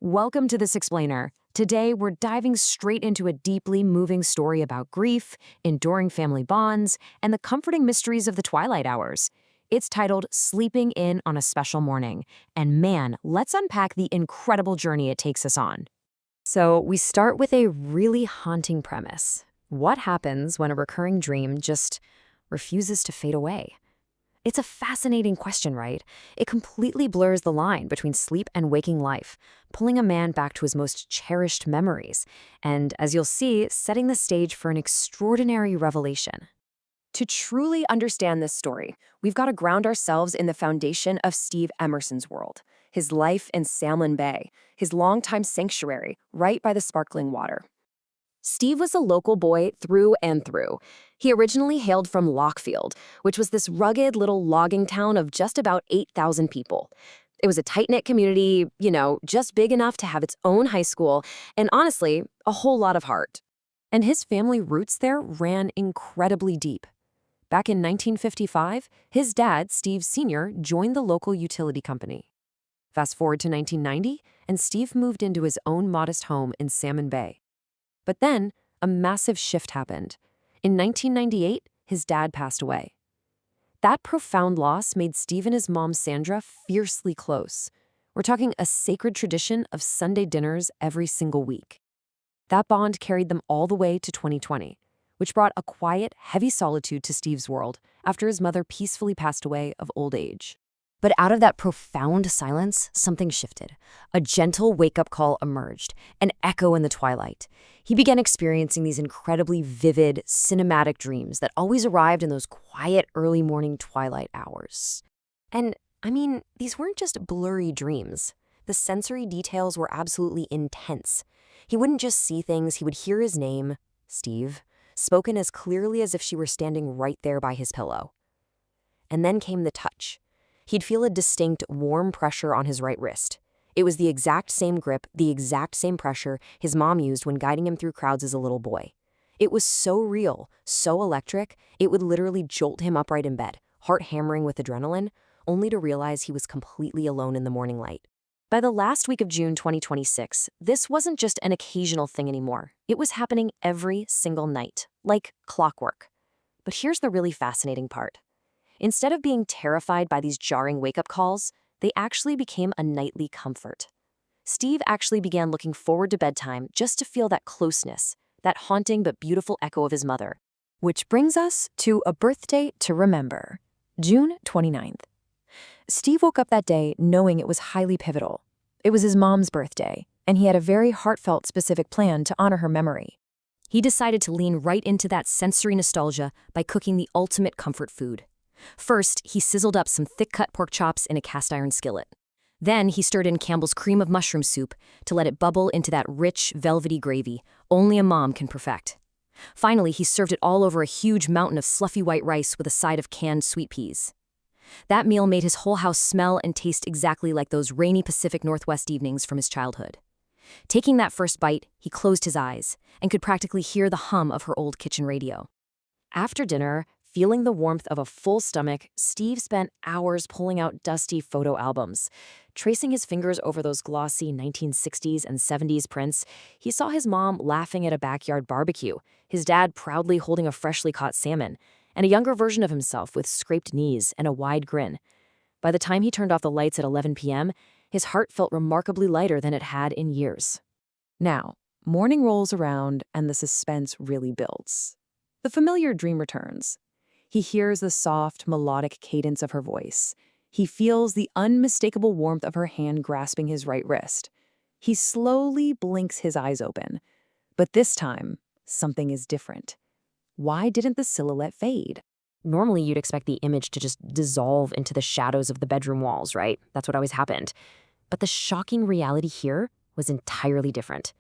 Welcome to This Explainer. Today, we're diving straight into a deeply moving story about grief, enduring family bonds, and the comforting mysteries of the twilight hours. It's titled Sleeping In on a Special Morning, and man, let's unpack the incredible journey it takes us on. So, we start with a really haunting premise. What happens when a recurring dream just refuses to fade away? It's a fascinating question, right? It completely blurs the line between sleep and waking life, pulling a man back to his most cherished memories, and, as you'll see, setting the stage for an extraordinary revelation. To truly understand this story, we've got to ground ourselves in the foundation of Steve Emerson's world, his life in Salmon Bay, his longtime sanctuary right by the sparkling water. Steve was a local boy through and through. He originally hailed from Lockfield, which was this rugged little logging town of just about 8,000 people. It was a tight-knit community, just big enough to have its own high school, and honestly, a whole lot of heart. And his family roots there ran incredibly deep. Back in 1955, his dad, Steve Sr., joined the local utility company. Fast forward to 1990, and Steve moved into his own modest home in Salmon Bay. But then, a massive shift happened. In 1998, his dad passed away. That profound loss made Steve and his mom, Sandra, fiercely close. We're talking a sacred tradition of Sunday dinners every single week. That bond carried them all the way to 2020, which brought a quiet, heavy solitude to Steve's world after his mother peacefully passed away of old age. But out of that profound silence, something shifted. A gentle wake-up call emerged, an echo in the twilight. He began experiencing these incredibly vivid, cinematic dreams that always arrived in those quiet, early morning twilight hours. And, these weren't just blurry dreams. The sensory details were absolutely intense. He wouldn't just see things, he would hear his name, Steve, spoken as clearly as if she were standing right there by his pillow. And then came the touch. He'd feel a distinct, warm pressure on his right wrist. It was the exact same grip, the exact same pressure his mom used when guiding him through crowds as a little boy. It was so real, so electric, it would literally jolt him upright in bed, heart hammering with adrenaline, only to realize he was completely alone in the morning light. By the last week of June 2026, this wasn't just an occasional thing anymore. It was happening every single night, like clockwork. But here's the really fascinating part. Instead of being terrified by these jarring wake-up calls, they actually became a nightly comfort. Steve actually began looking forward to bedtime just to feel that closeness, that haunting but beautiful echo of his mother. Which brings us to a birthday to remember, June 29th. Steve woke up that day knowing it was highly pivotal. It was his mom's birthday, and he had a very heartfelt, specific plan to honor her memory. He decided to lean right into that sensory nostalgia by cooking the ultimate comfort food. First, he sizzled up some thick-cut pork chops in a cast-iron skillet. Then he stirred in Campbell's cream of mushroom soup to let it bubble into that rich, velvety gravy only a mom can perfect. Finally, he served it all over a huge mountain of fluffy white rice with a side of canned sweet peas. That meal made his whole house smell and taste exactly like those rainy Pacific Northwest evenings from his childhood. Taking that first bite, he closed his eyes and could practically hear the hum of her old kitchen radio. After dinner, feeling the warmth of a full stomach, Steve spent hours pulling out dusty photo albums. Tracing his fingers over those glossy 1960s and 70s prints, he saw his mom laughing at a backyard barbecue, his dad proudly holding a freshly caught salmon, and a younger version of himself with scraped knees and a wide grin. By the time he turned off the lights at 11 p.m., his heart felt remarkably lighter than it had in years. Now, morning rolls around and the suspense really builds. The familiar dream returns. He hears the soft, melodic cadence of her voice. He feels the unmistakable warmth of her hand grasping his right wrist. He slowly blinks his eyes open. But this time, something is different. Why didn't the silhouette fade? Normally, you'd expect the image to just dissolve into the shadows of the bedroom walls, right? That's what always happened. But the shocking reality here was entirely different.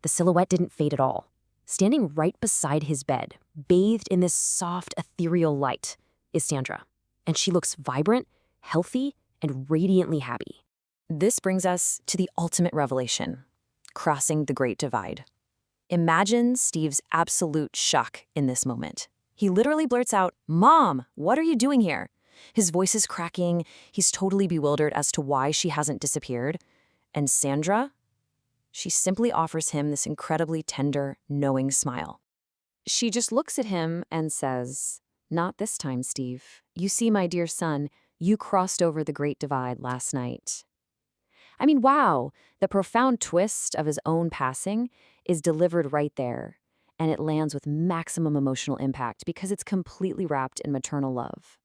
The silhouette didn't fade at all. Standing right beside his bed, bathed in this soft, ethereal light, is Sandra. And she looks vibrant, healthy, and radiantly happy. This brings us to the ultimate revelation, crossing the Great Divide. Imagine Steve's absolute shock in this moment. He literally blurts out, "Mom, what are you doing here?" His voice is cracking. He's totally bewildered as to why she hasn't disappeared. And Sandra, She simply offers him this incredibly tender, knowing smile. She just looks at him and says, "Not this time, Steve. You see, my dear son, you crossed over the Great Divide last night." I mean, wow, the profound twist of his own passing is delivered right there, and it lands with maximum emotional impact because it's completely wrapped in maternal love.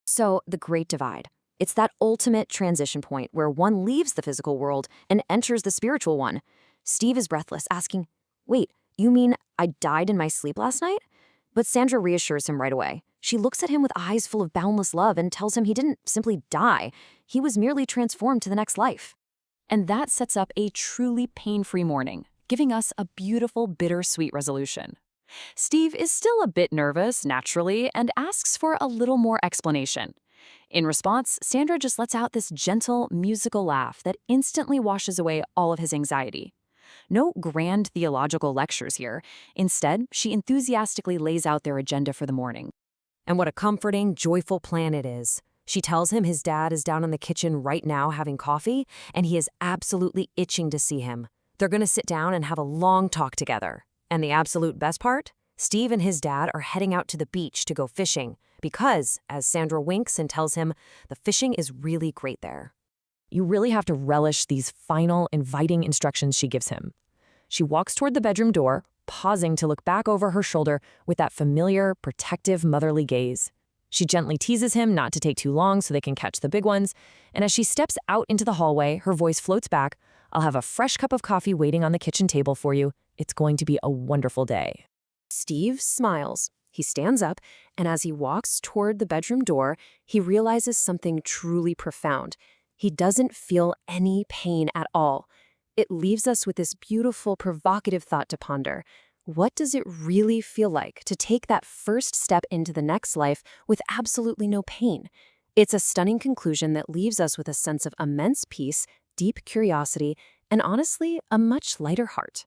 So, the Great Divide. It's that ultimate transition point where one leaves the physical world and enters the spiritual one. Steve is breathless, asking, "Wait, you mean I died in my sleep last night?" But Sandra reassures him right away. She looks at him with eyes full of boundless love and tells him he didn't simply die, he was merely transformed to the next life. And that sets up a truly pain-free morning, giving us a beautiful bittersweet resolution. Steve is still a bit nervous, naturally, and asks for a little more explanation. In response, Sandra just lets out this gentle, musical laugh that instantly washes away all of his anxiety. No grand theological lectures here. Instead, she enthusiastically lays out their agenda for the morning. And what a comforting, joyful plan it is. She tells him his dad is down in the kitchen right now having coffee, and he is absolutely itching to see him. They're going to sit down and have a long talk together. And the absolute best part? Steve and his dad are heading out to the beach to go fishing because, as Sandra winks and tells him, the fishing is really great there. You really have to relish these final, inviting instructions she gives him. She walks toward the bedroom door, pausing to look back over her shoulder with that familiar, protective, motherly gaze. She gently teases him not to take too long so they can catch the big ones, and as she steps out into the hallway, her voice floats back, "I'll have a fresh cup of coffee waiting on the kitchen table for you. It's going to be a wonderful day." Steve smiles. He stands up, and as he walks toward the bedroom door, he realizes something truly profound. He doesn't feel any pain at all. It leaves us with this beautiful, provocative thought to ponder. What does it really feel like to take that first step into the next life with absolutely no pain? It's a stunning conclusion that leaves us with a sense of immense peace, deep curiosity, and honestly, a much lighter heart.